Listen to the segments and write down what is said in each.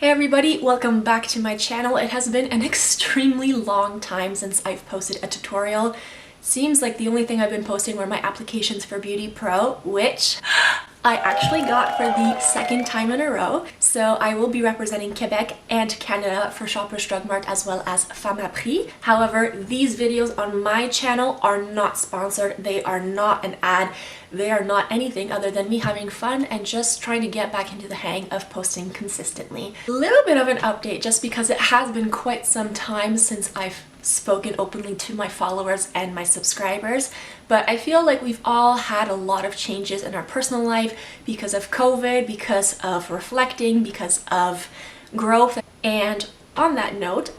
Hey everybody, welcome back to my channel. It has been an extremely long time since I've posted a tutorial. Seems like the only thing I've been posting were my applications for Beauty Pro, which I actually got for the second time in a row. So I will be representing Quebec and Canada for Shoppers Drug Mart as well as Femme à Prix. However, these videos on my channel are not sponsored. They are not an ad. They are not anything other than me having fun and just trying to get back into the hang of posting consistently. A little bit of an update just because it has been quite some time since I've spoken openly to my followers and my subscribers, but I feel like we've all had a lot of changes in our personal life because of COVID, because of reflecting, because of growth. And on that note,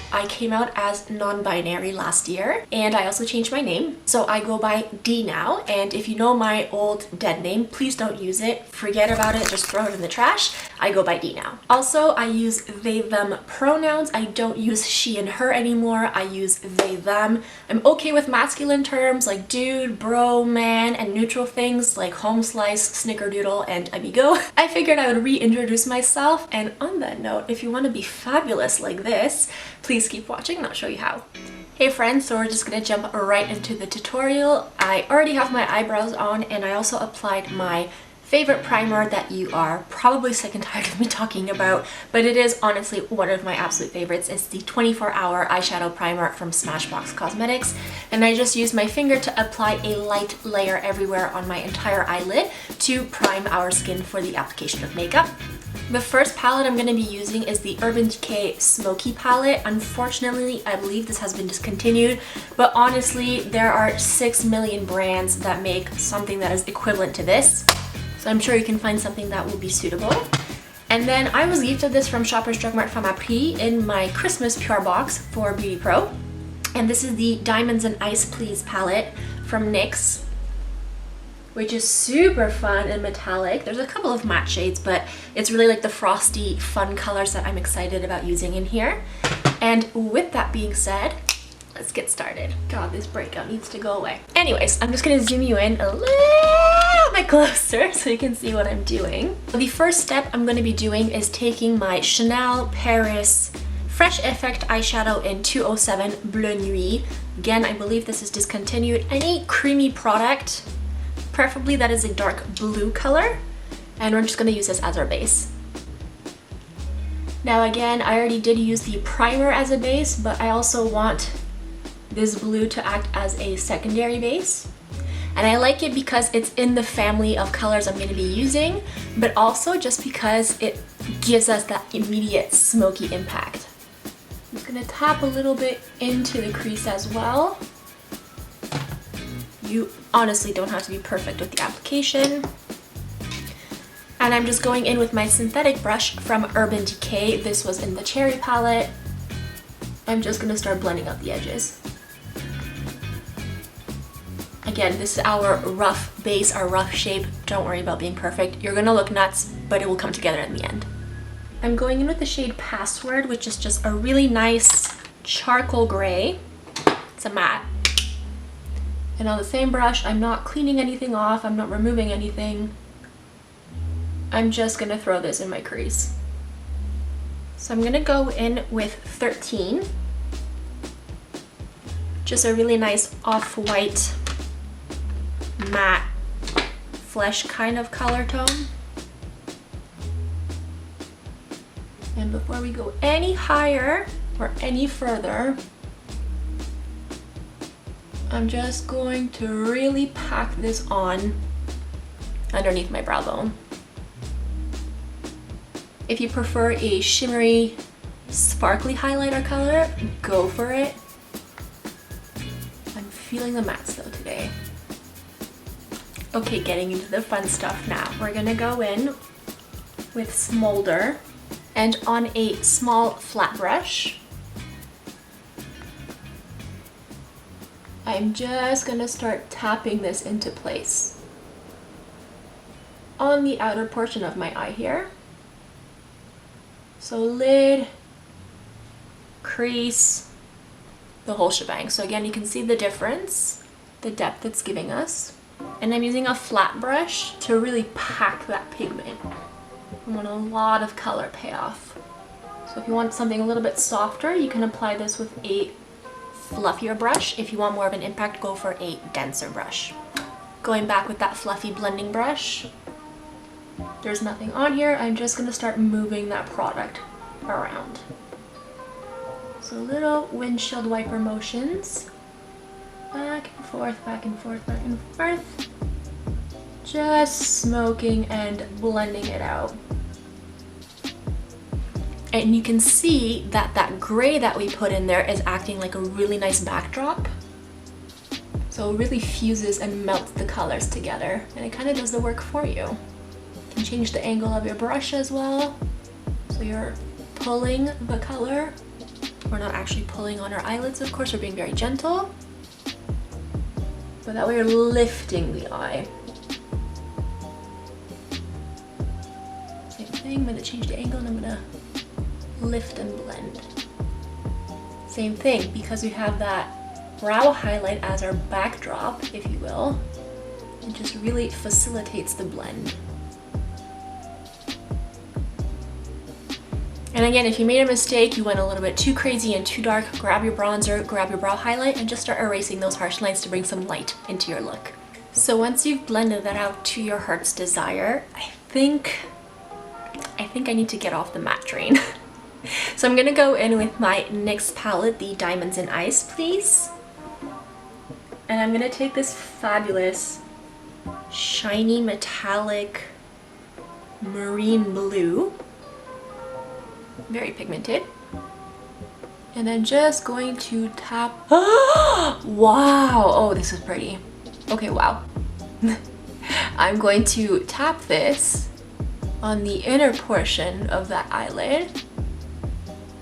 I came out as non-binary last year, and I also changed my name. So I go by D now, and if you know my old dead name, please don't use it. Forget about it, just throw it in the trash. I go by D now. Also, I use they, them pronouns. I don't use she and her anymore. I use they, them. I'm okay with masculine terms like dude, bro, man, and neutral things like home slice, snickerdoodle, and amigo. I figured I would reintroduce myself, and on that note, if you want to be fabulous like this, please keep watching and I'll show you how. Hey friends, so we're just gonna jump right into the tutorial. I already have my eyebrows on, and I also applied my favorite primer that you are probably sick and tired of me talking about, but it is honestly one of my absolute favorites. It's the 24-hour eyeshadow primer from Smashbox Cosmetics, and I just used my finger to apply a light layer everywhere on my entire eyelid to prime our skin for the application of makeup. The first palette I'm going to be using is the Urban Decay Smoky palette. Unfortunately, I believe this has been discontinued, but honestly, there are 6 million brands that make something that is equivalent to this. So I'm sure you can find something that will be suitable. And then I was gifted this from Shoppers Drug Mart Femme à Prix in my Christmas PR box for Beauty Pro. And this is the Diamonds and Ice Please palette from NYX, which is super fun and metallic. There's a couple of matte shades, but it's really like the frosty, fun colors that I'm excited about using in here. And with that being said, let's get started. God, this breakout needs to go away. Anyways, I'm just gonna zoom you in a little bit closer so you can see what I'm doing. The first step I'm gonna be doing is taking my Chanel Paris Fresh Effect eyeshadow in 207 Bleu Nuit. Again, I believe this is discontinued. Any creamy product, preferably that is a dark blue color, and we're just gonna use this as our base. Now again, I already did use the primer as a base, but I also want this blue to act as a secondary base. And I like it because it's in the family of colors I'm gonna be using, but also just because it gives us that immediate smoky impact. I'm just gonna tap a little bit into the crease as well. You honestly don't have to be perfect with the application. And I'm just going in with my synthetic brush from Urban Decay. This was in the Cherry palette. I'm just gonna start blending out the edges. Again, this is our rough base, our rough shape. Don't worry about being perfect. You're gonna look nuts, but it will come together in the end. I'm going in with the shade Password, which is just a really nice charcoal gray. It's a matte. And on the same brush, I'm not cleaning anything off, I'm not removing anything. I'm just gonna throw this in my crease. So I'm gonna go in with 13. Just a really nice off-white, matte, flesh kind of color tone. And before we go any higher or any further, I'm just going to really pack this on underneath my brow bone. If you prefer a shimmery, sparkly highlighter color, go for it. I'm feeling the mattes though today. Okay, getting into the fun stuff now. We're gonna go in with Smolder, and on a small flat brush, I'm just gonna start tapping this into place on the outer portion of my eye here. So lid, crease, the whole shebang. So again, you can see the difference, the depth it's giving us. And I'm using a flat brush to really pack that pigment. I want a lot of color payoff. So if you want something a little bit softer, you can apply this with a fluffier brush. If you want more of an impact, go for a denser brush. Going back with that fluffy blending brush, there's nothing on here. I'm just gonna start moving that product around. So little windshield wiper motions. Back and forth, back and forth, back and forth. Just smoking and blending it out. And you can see that that gray that we put in there is acting like a really nice backdrop. So it really fuses and melts the colors together, and it kind of does the work for you. You can change the angle of your brush as well. So you're pulling the color. We're not actually pulling on our eyelids, of course, we're being very gentle. But that way you're lifting the eye. Same thing, I'm gonna change the angle and I'm gonna lift and blend. Same thing, because we have that brow highlight as our backdrop, if you will, it just really facilitates the blend. And again, if you made a mistake, you went a little bit too crazy and too dark, grab your bronzer, grab your brow highlight, and just start erasing those harsh lines to bring some light into your look. So once you've blended that out to your heart's desire, I think I need to get off the matte train. So I'm gonna go in with my NYX palette, the Diamonds in Ice, please. And I'm gonna take this fabulous, shiny, metallic, marine blue. Very pigmented. And I'm just going to tap. Wow! Oh, this is pretty. Okay, wow. I'm going to tap this on the inner portion of that eyelid,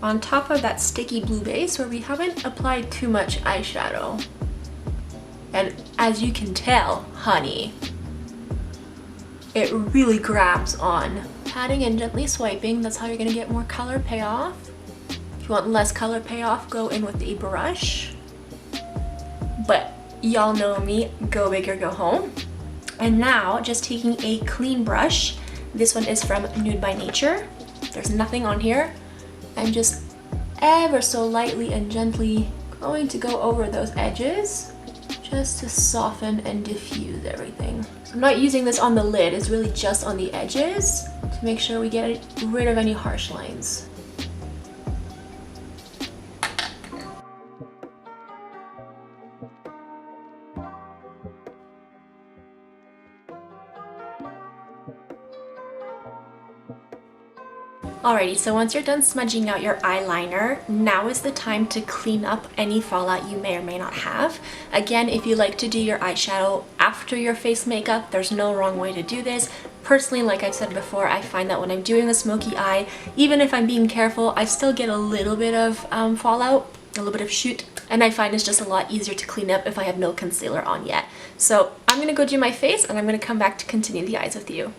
on top of that sticky blue base where we haven't applied too much eyeshadow. And as you can tell, honey, it really grabs on. Patting and gently swiping, that's how you're gonna get more color payoff. If you want less color payoff, go in with a brush. But y'all know me, go big or go home. And now, just taking a clean brush, this one is from Nude by Nature. There's nothing on here. I'm just ever so lightly and gently going to go over those edges, just to soften and diffuse everything. So I'm not using this on the lid, it's really just on the edges to make sure we get rid of any harsh lines. Alrighty, so once you're done smudging out your eyeliner, now is the time to clean up any fallout you may or may not have. Again, if you like to do your eyeshadow after your face makeup, there's no wrong way to do this. Personally, like I've said before, I find that when I'm doing a smoky eye, even if I'm being careful, I still get a little bit of fallout, a little bit of shoot, and I find it's just a lot easier to clean up if I have no concealer on yet. So I'm gonna go do my face and I'm gonna come back to continue the eyes with you.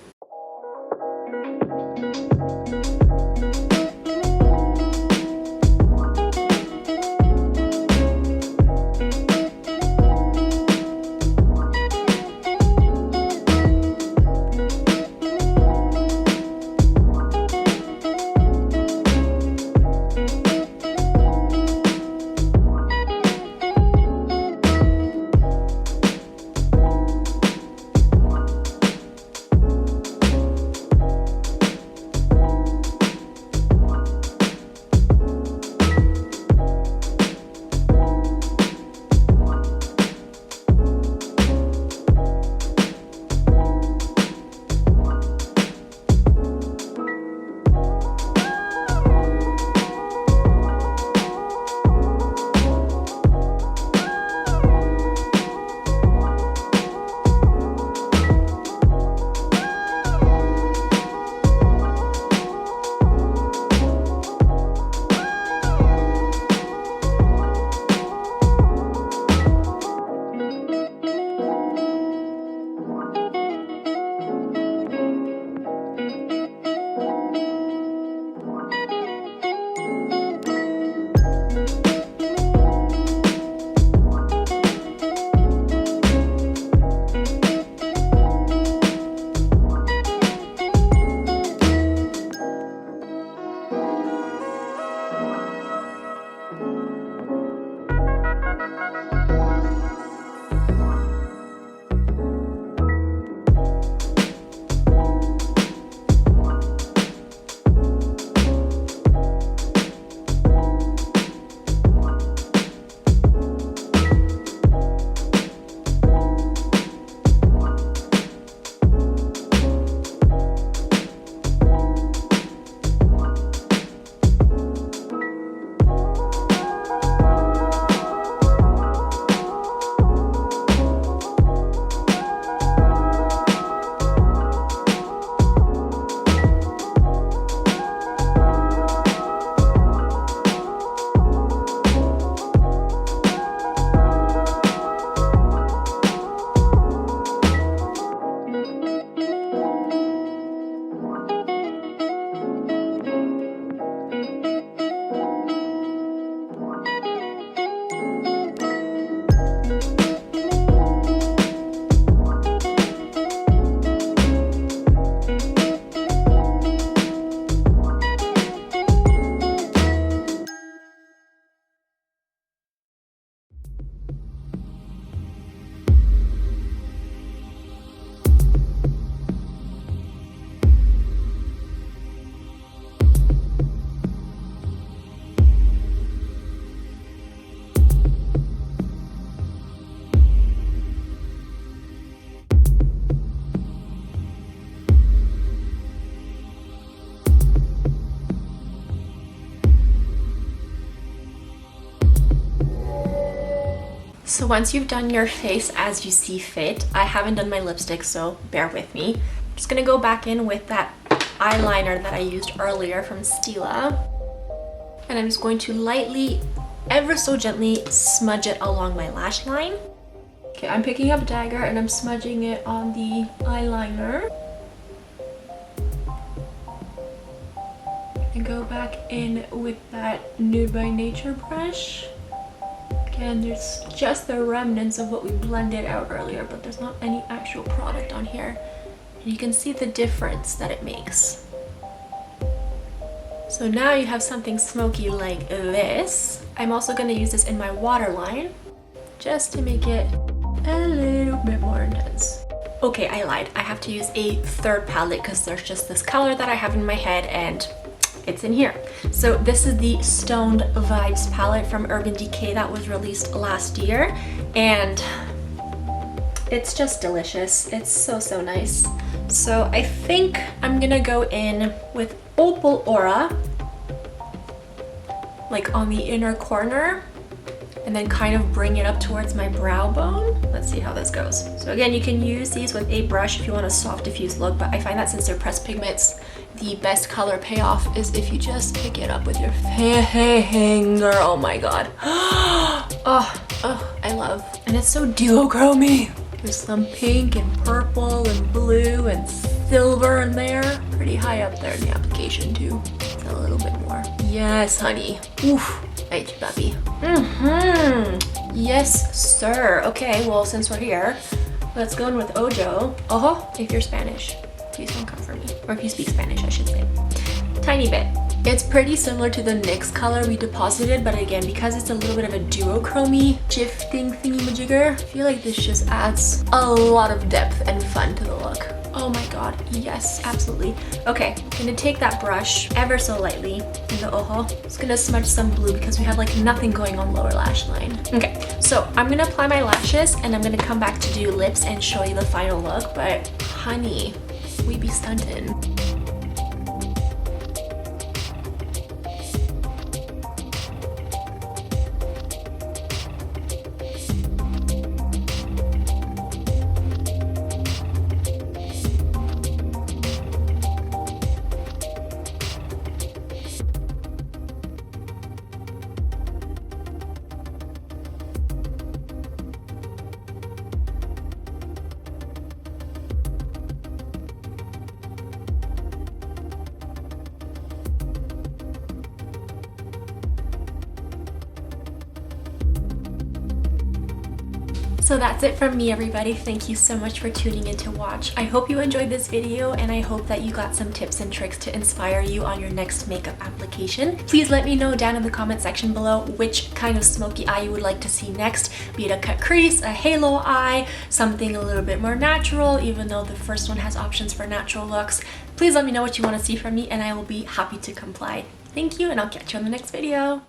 So once you've done your face as you see fit, I haven't done my lipstick, so bear with me. I'm just gonna go back in with that eyeliner that I used earlier from Stila. And I'm just going to lightly, ever so gently, smudge it along my lash line. Okay, I'm picking up Dagger and I'm smudging it on the eyeliner. And go back in with that Nude by Nature brush. Again, there's just the remnants of what we blended out earlier, but there's not any actual product on here. And you can see the difference that it makes. So now you have something smoky like this. I'm also going to use this in my waterline just to make it a little bit more intense. Okay, I lied. I have to use a third palette because there's just this color that I have in my head and it's in here. So this is the Stoned Vibes palette from Urban Decay that was released last year, and it's just delicious. It's so nice. So I think I'm gonna go in with Opal Aura, like on the inner corner, and then kind of bring it up towards my brow bone. Let's see how this goes. So again, you can use these with a brush if you want a soft diffuse look, but I find that since they're pressed pigments, the best color payoff is if you just pick it up with your finger. Oh my god. Oh, I love. And it's so duochromy. There's some pink and purple and blue and silver in there. Pretty high up there in the application too. A little bit more. Yes, honey. Oof. Right, you puppy. Yes, sir. Okay, well, since we're here, let's go in with Ojo. If you're Spanish. Please don't come for me. Or if you speak Spanish, I should say. Tiny bit. It's pretty similar to the NYX color we deposited, but again, because it's a little bit of a duochromy shifting thingy-majigger, I feel like this just adds a lot of depth and fun to the look. Oh my god, yes, absolutely. Okay, I'm gonna take that brush ever so lightly in the ojo. Just gonna smudge some blue because we have like nothing going on lower lash line. Okay, so I'm gonna apply my lashes and I'm gonna come back to do lips and show you the final look, but honey, we be stunting. So that's it from me, everybody. Thank you so much for tuning in to watch. I hope you enjoyed this video and I hope that you got some tips and tricks to inspire you on your next makeup application. Please let me know down in the comment section below which kind of smoky eye you would like to see next, be it a cut crease, a halo eye, something a little bit more natural, even though the first one has options for natural looks. Please let me know what you want to see from me and I will be happy to comply. Thank you and I'll catch you on the next video.